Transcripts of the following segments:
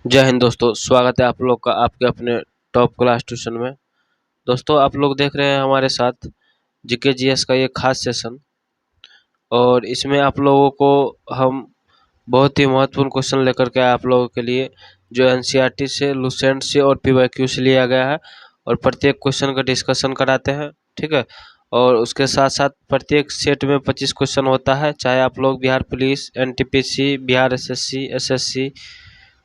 जय हिंद दोस्तों, स्वागत है आप लोग का आपके अपने टॉप क्लास ट्यूशन में। दोस्तों, आप लोग देख रहे हैं हमारे साथ जीके जीएस का ये खास सेशन, और इसमें आप लोगों को हम बहुत ही महत्वपूर्ण क्वेश्चन लेकर के आए आप लोगों के लिए, जो एनसीईआरटी से, लुसेंट से और पीवाईक्यू से लिया गया है। और प्रत्येक क्वेश्चन का डिस्कशन कराते हैं, ठीक है। और उसके साथ साथ प्रत्येक सेट में 25 क्वेश्चन होता है। चाहे आप लोग Bihar police, NTPC, Bihar SSC, SSC,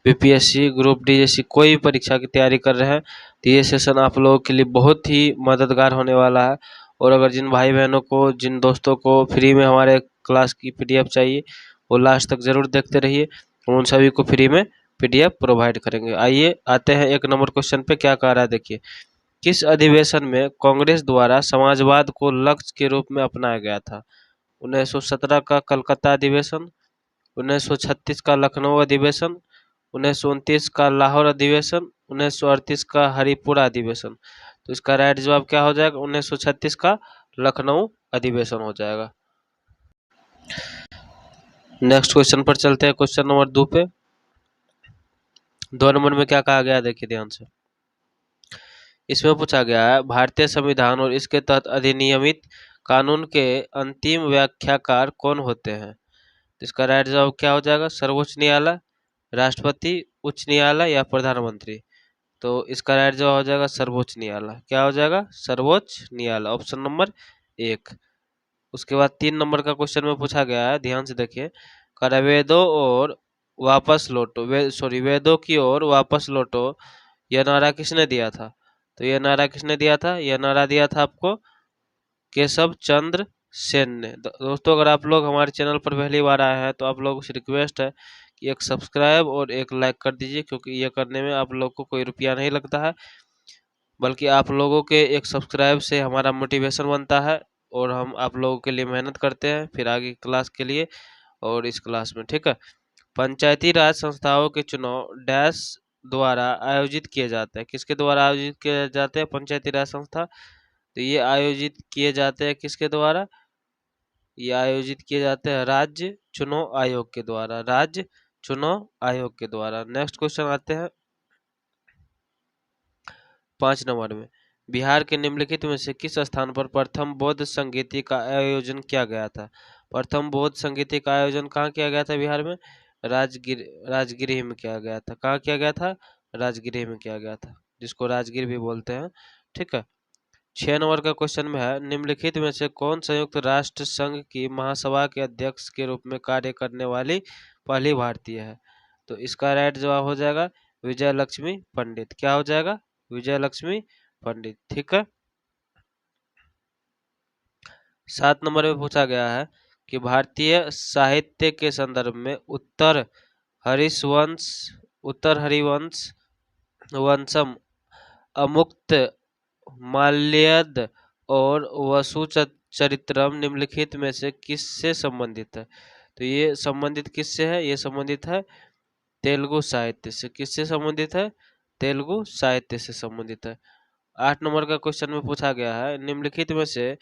BPSC, group D जैसी कोई भी परीक्षा की तैयारी कर रहे हैं तो ये सेशन आप लोगों के लिए बहुत ही मददगार होने वाला है। और अगर जिन भाई बहनों को, जिन दोस्तों को फ्री में हमारे क्लास की पीडीएफ चाहिए, वो लास्ट तक ज़रूर देखते रहिए। हम उन सभी को फ्री में पीडीएफ प्रोवाइड करेंगे। आइए आते हैं एक नंबर क्वेश्चन पे। क्या कह रहा है देखिए, किस अधिवेशन में कांग्रेस द्वारा समाजवाद को लक्ष्य के रूप में अपनाया गया था? 1917 का कलकत्ता अधिवेशन, 1936 का लखनऊ अधिवेशन, 1929 का लाहौर अधिवेशन, 1938 का हरिपुरा अधिवेशन। तो इसका राइट जवाब क्या हो जाएगा? 1936 का लखनऊ अधिवेशन हो जाएगा। नेक्स्ट क्वेश्चन पर चलते हैं, क्वेश्चन नंबर 2 पे। 2 नंबर में क्या कहा गया है देखिए ध्यान से। इसमें पूछा गया है, भारतीय संविधान और इसके तहत अधिनियमित कानून के अंतिम व्याख्याकार कौन होते हैं? तो इसका राइट जवाब क्या हो जाएगा? सर्वोच्च न्यायालय, राष्ट्रपति, उच्च न्यायालय या प्रधानमंत्री। तो इसका राइट जवाब हो जाएगा सर्वोच्च न्यायालय। क्या हो जाएगा? सर्वोच्च न्यायालय, ऑप्शन नंबर 1। उसके बाद 3 नंबर का क्वेश्चन में पूछा गया है, ध्यान से देखिए। कर वेदों और वापस लौटो, वेदों की ओर वापस लौटो, यह नारा किसने दिया था? तो यह नारा किसने दिया था? यह नारा दिया था आपको केशव चंद्र सेन ने। दोस्तों, अगर आप लोग हमारे चैनल पर पहली बार आए हैं तो आप लोगों से रिक्वेस्ट है कि एक सब्सक्राइब और एक लाइक कर दीजिए, क्योंकि ये करने में आप लोग को कोई रुपया नहीं लगता है, बल्कि आप लोगों के एक सब्सक्राइब से हमारा मोटिवेशन बनता है और हम आप लोगों के लिए मेहनत करते हैं फिर आगे क्लास के लिए और इस क्लास में, ठीक है। पंचायती राज संस्थाओं के चुनाव डैश द्वारा आयोजित किए जाते हैं? किसके द्वारा आयोजित किए जाते हैं पंचायती राज संस्था? तो ये आयोजित किए जाते हैं किसके द्वारा? ये आयोजित किए जाते हैं राज्य चुनाव आयोग के द्वारा, राज्य चुनाव आयोग के द्वारा। नेक्स्ट क्वेश्चन आते हैं 5 नंबर में। बिहार के निम्नलिखित में से किस स्थान पर प्रथम बौद्ध संगीति का आयोजन किया गया था? प्रथम बौद्ध संगीति का आयोजन कहाँ किया गया था बिहार में? राजगिरी में किया गया था। कहाँ किया गया था? राजगिरी में किया गया था, जिसको राजगीर भी बोलते हैं, ठीक है। 6 नंबर का क्वेश्चन में है, निम्नलिखित में से कौन संयुक्त राष्ट्र संघ की महासभा के अध्यक्ष के रूप में कार्य करने वाली पहली भारतीय है? तो इसका राइट जवाब हो जाएगा विजय लक्ष्मी पंडित। क्या हो जाएगा? विजय लक्ष्मी पंडित, ठीक है। 7 नंबर में पूछा गया है कि भारतीय साहित्य के संदर्भ में उत्तर हरिवंश, वंशम, अमुक्त माल्यद और वसु चरित्रम निम्नलिखित में से किससे संबंधित है? तो ये संबंधित किससे है? ये संबंधित है तेलुगु साहित्य से। किससे संबंधित है? तेलुगु साहित्य से संबंधित है। 8 नंबर का क्वेश्चन में पूछा गया है, निम्नलिखित में से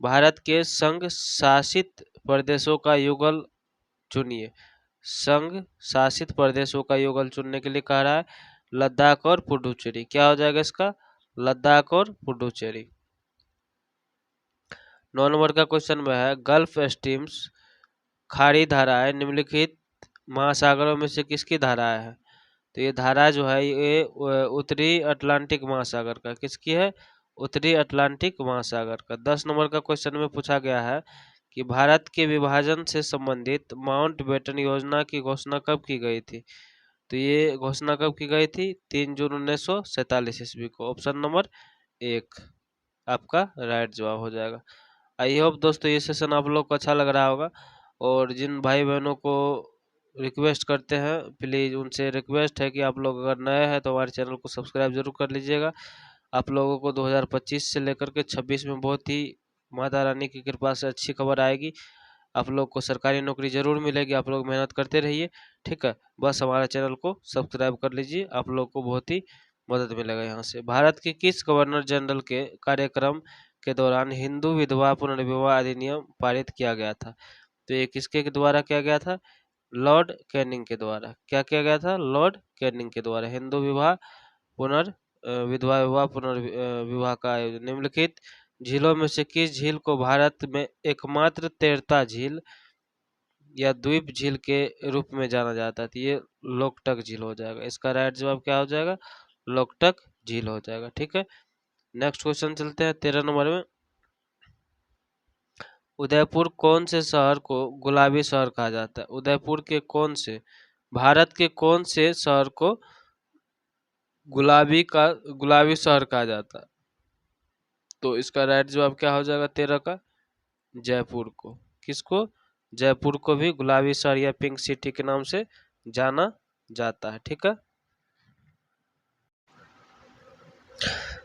भारत के संघ शासित प्रदेशों का युगल चुनिए। संघ शासित प्रदेशों का युगल चुनने के लिए कह रहा है लद्दाख और पुडुचेरी। क्या हो जाएगा इसका? लद्दाख और पुडुचेरी। 9 नंबर का क्वेश्चन में है, गल्फ स्ट्रीम्स खाड़ी धाराएं निम्नलिखित महासागरों में से किसकी धाराएं है? तो ये धारा जो है ये उत्तरी अटलांटिक महासागर का, किसकी है? उत्तरी अटलांटिक महासागर का। 10 नंबर का क्वेश्चन में पूछा गया है कि भारत के विभाजन से संबंधित माउंटबेटन योजना की घोषणा कब की गई थी? तो ये घोषणा कब की गई थी? 3 जून 1947 ईस्वी को। ऑप्शन नंबर 1 आपका राइट जवाब हो जाएगा। आई होप दोस्तों ये सेशन आप लोग को अच्छा लग रहा होगा, और जिन भाई बहनों को रिक्वेस्ट करते हैं, प्लीज़ उनसे रिक्वेस्ट है कि आप लोग अगर नए हैं तो हमारे चैनल को सब्सक्राइब जरूर कर लीजिएगा। आप लोगों को 2025 से लेकर के 26 में बहुत ही माता रानी की कृपा से अच्छी खबर आएगी। आप लोग को सरकारी नौकरी जरूर मिलेगी, आप लोग मेहनत करते रहिए, ठीक है। बस हमारे चैनल को सब्सक्राइब कर लीजिए, आप लोग को बहुत ही मदद मिलेगा यहाँ से। भारत के किस गवर्नर जनरल के कार्यक्रम के दौरान हिंदू विधवा पुनर्विवाह अधिनियम पारित किया गया था? तो ये किसके द्वारा किया गया था? लॉर्ड कैनिंग के द्वारा। क्या किया गया था? लॉर्ड कैनिंग के द्वारा हिंदू विवाह विधवा विवाह पुनर्विवाह का आयोजन। निम्नलिखित झीलों में से किस झील को भारत में एकमात्र तैरता झील या द्वीप झील के रूप में जाना जाता है? तो ये लोकटक झील हो जाएगा। इसका राइट जवाब क्या हो जाएगा? लोकटक झील हो जाएगा। ठीक है, नेक्स्ट क्वेश्चन चलते हैं 13 नंबर में। उदयपुर कौन से शहर को गुलाबी शहर कहा जाता है? उदयपुर के कौन से, भारत के कौन से शहर को गुलाबी शहर कहा जाता है? तो इसका राइट जवाब क्या हो जाएगा 13 का? जयपुर को। किसको? जयपुर को भी गुलाबी शहर या पिंक सिटी के नाम से जाना जाता है। ठीक है,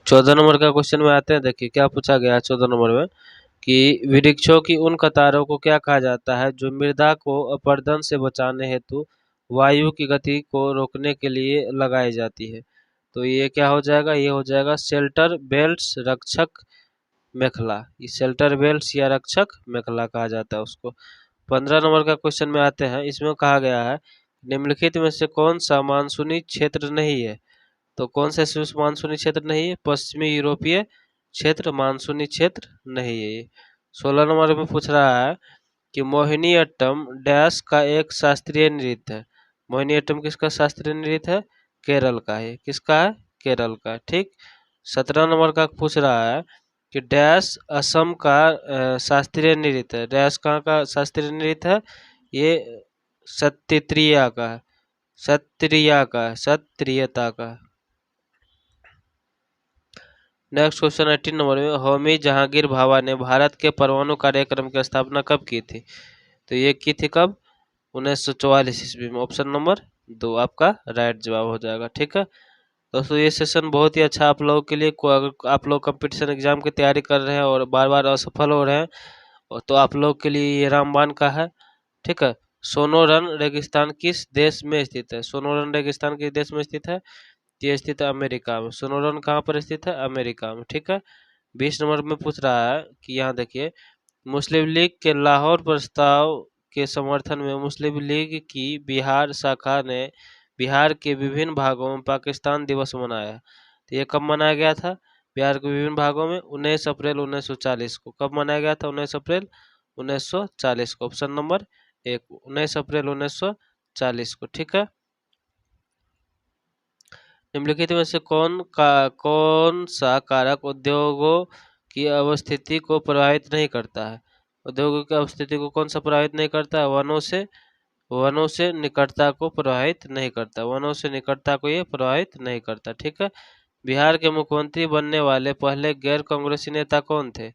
14 नंबर का क्वेश्चन में आते हैं। देखिए क्या पूछा गया है 14 नंबर में कि वृक्षों की उन कतारों को क्या कहा जाता है जो मृदा को अपरदन से बचाने हेतु वायु की गति को रोकने के लिए लगाई जाती है? तो ये क्या हो जाएगा? ये हो जाएगा शेल्टर बेल्ट्स, रक्षक मेखला। ये शेल्टर बेल्ट्स या रक्षक मेखला कहा जाता है उसको। 15 नंबर का क्वेश्चन में आते हैं। इसमें कहा गया है निम्नलिखित में से कौन सा मानसूनी क्षेत्र नहीं है? तो कौन सा मानसूनी क्षेत्र नहीं है? पश्चिमी यूरोपीय क्षेत्र मानसूनी क्षेत्र नहीं है ये। 16 नंबर में पूछ रहा है कि मोहिनीअट्टम डैश का एक शास्त्रीय नृत्य है। मोहिनीअट्टम किसका शास्त्रीय नृत्य है? केरल का है। किसका है? केरल का। ठीक, 17 नंबर का पूछ रहा है कि डैश असम का शास्त्रीय नृत्य है। डैश कहाँ का शास्त्रीय नृत्य है? ये सत्त्रिया का है। सत्त्रिया का है, सत्त्रियता का। नेक्स्ट क्वेश्चन 18 नंबर में, होमी जहांगीर भाभा ने भारत के परमाणु कार्यक्रम की स्थापना कब की थी? तो ये की थी कब? 1944 ईस्वी में। ऑप्शन नंबर 2 आपका राइट जवाब हो जाएगा। ठीक है दोस्तों, ये सेशन बहुत ही अच्छा आप लोगों के लिए। अगर आप लोग कंपटीशन एग्जाम की तैयारी कर रहे हैं और बार बार असफल हो रहे हैं तो आप लोग के लिए ये रामबाण का है। ठीक है, सोनोरन रेगिस्तान किस देश में स्थित है? सोनोरन रेगिस्तान किस देश में स्थित है? ये स्थित है अमेरिका में। सोनोरन कहाँ पर स्थित है? अमेरिका में। ठीक है, 20 नंबर में पूछ रहा है कि यहाँ देखिए, मुस्लिम लीग के लाहौर प्रस्ताव के समर्थन में मुस्लिम लीग की बिहार शाखा ने बिहार के विभिन्न भागों में पाकिस्तान दिवस मनाया। तो ये कब मनाया गया था? बिहार के विभिन्न भागों में 19 अप्रैल 1940 को। कब मनाया गया था? 19 अप्रैल 1940 को। ऑप्शन नंबर 1 19 अप्रैल 1940 को। ठीक है, निम्नलिखित में से कौन सा कारक उद्योगों की अवस्थिति को प्रभावित नहीं करता है? उद्योगों की अवस्थिति को कौन सा प्रभावित नहीं करता है? वनों से निकटता को प्रभावित नहीं करता। वनों से निकटता को ये प्रभावित नहीं करता। ठीक है, बिहार के मुख्यमंत्री बनने वाले पहले गैर कांग्रेसी नेता कौन थे?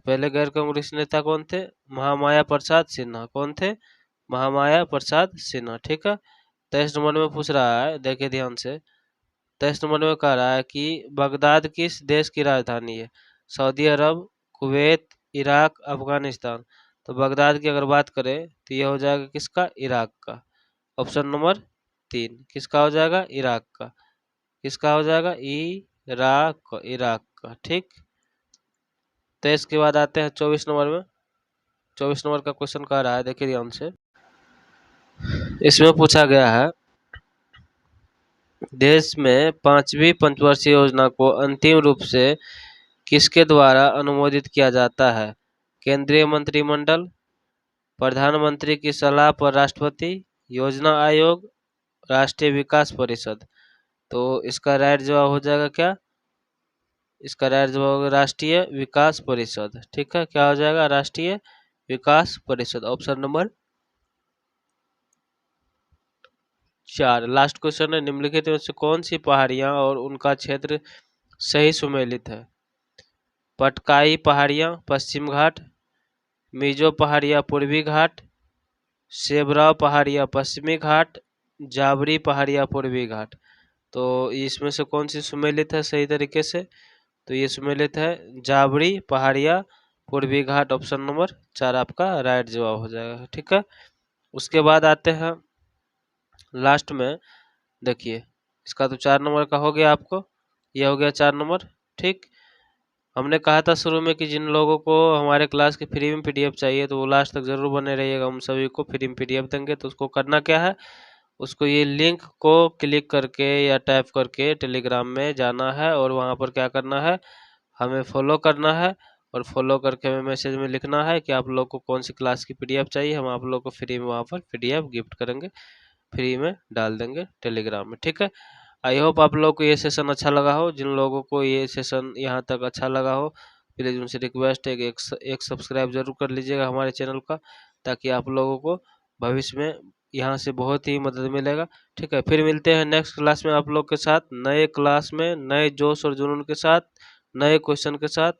पहले गैर कांग्रेसी नेता कौन थे? महामाया प्रसाद सिन्हा। कौन थे? महामाया प्रसाद सिन्हा। ठीक है, 23 नंबर में पूछ रहा है, देखिए ध्यान से। 23 नंबर में कह रहा है कि बगदाद किस देश की राजधानी है? सऊदी अरब, कुवैत, इराक, अफगानिस्तान। तो बगदाद की अगर बात करें तो यह हो जाएगा किसका? इराक का। ऑप्शन नंबर 3 किसका हो जाएगा? इराक का। किसका हो जाएगा? इराक का। ठीक, तो इसके बाद आते हैं 24 नंबर में। 24 नंबर का क्वेश्चन कह रहा है, देखिए ध्यान से। इसमें पूछा गया है देश में 5वीं पंचवर्षीय योजना को अंतिम रूप से किसके द्वारा अनुमोदित किया जाता है? केंद्रीय मंत्रिमंडल, प्रधानमंत्री की सलाह पर राष्ट्रपति, योजना आयोग, राष्ट्रीय विकास परिषद। तो इसका राइट जवाब हो जाएगा क्या? इसका राइट जवाब होगा राष्ट्रीय विकास परिषद। ठीक है, क्या हो जाएगा? राष्ट्रीय विकास परिषद। ऑप्शन नंबर 4 लास्ट क्वेश्चन है। निम्नलिखित में से कौन सी पहाड़ियां और उनका क्षेत्र सही सुमेलित है? पटकाई पहाड़ियां पश्चिम घाट, मिजो पहाड़ियां पूर्वी घाट, सेबराव पहाड़ियां पश्चिमी घाट, जाबरी पहाड़ियां पूर्वी घाट। तो इसमें से कौन सी सुमेलित है सही तरीके से? तो ये सुमेलित है जाबरी पहाड़ियां पूर्वी घाट। ऑप्शन नंबर 4 आपका राइट जवाब हो जाएगा। ठीक है, उसके बाद आते हैं लास्ट में। देखिए इसका तो 4 नंबर का हो गया आपको, यह हो गया 4 नंबर। ठीक, हमने कहा था शुरू में कि जिन लोगों को हमारे क्लास की फ्री में पीडीएफ चाहिए तो वो लास्ट तक जरूर बने रहिएगा, हम सभी को फ्री में पीडीएफ देंगे। तो उसको करना क्या है, उसको ये लिंक को क्लिक करके या टाइप करके टेलीग्राम में जाना है और वहाँ पर क्या करना है, हमें फॉलो करना है। और फॉलो करके हमें मैसेज में लिखना है कि आप लोग को कौन सी क्लास की पीडीएफ चाहिए, हम आप लोग को फ्री में वहाँ पर पीडीएफ गिफ्ट करेंगे, फ्री में डाल देंगे टेलीग्राम में, ठीक है। आई होप आप लोग को ये सेशन अच्छा लगा हो। जिन लोगों को ये सेशन यहाँ तक अच्छा लगा हो, प्लीज़ उनसे रिक्वेस्ट है कि एक सब्सक्राइब जरूर कर लीजिएगा हमारे चैनल का, ताकि आप लोगों को भविष्य में यहाँ से बहुत ही मदद मिलेगा, ठीक है। फिर मिलते हैं नेक्स्ट क्लास में आप लोग के साथ, नए क्लास में नए जोश और जुनून के साथ, नए क्वेश्चन के साथ।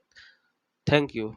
Thank you.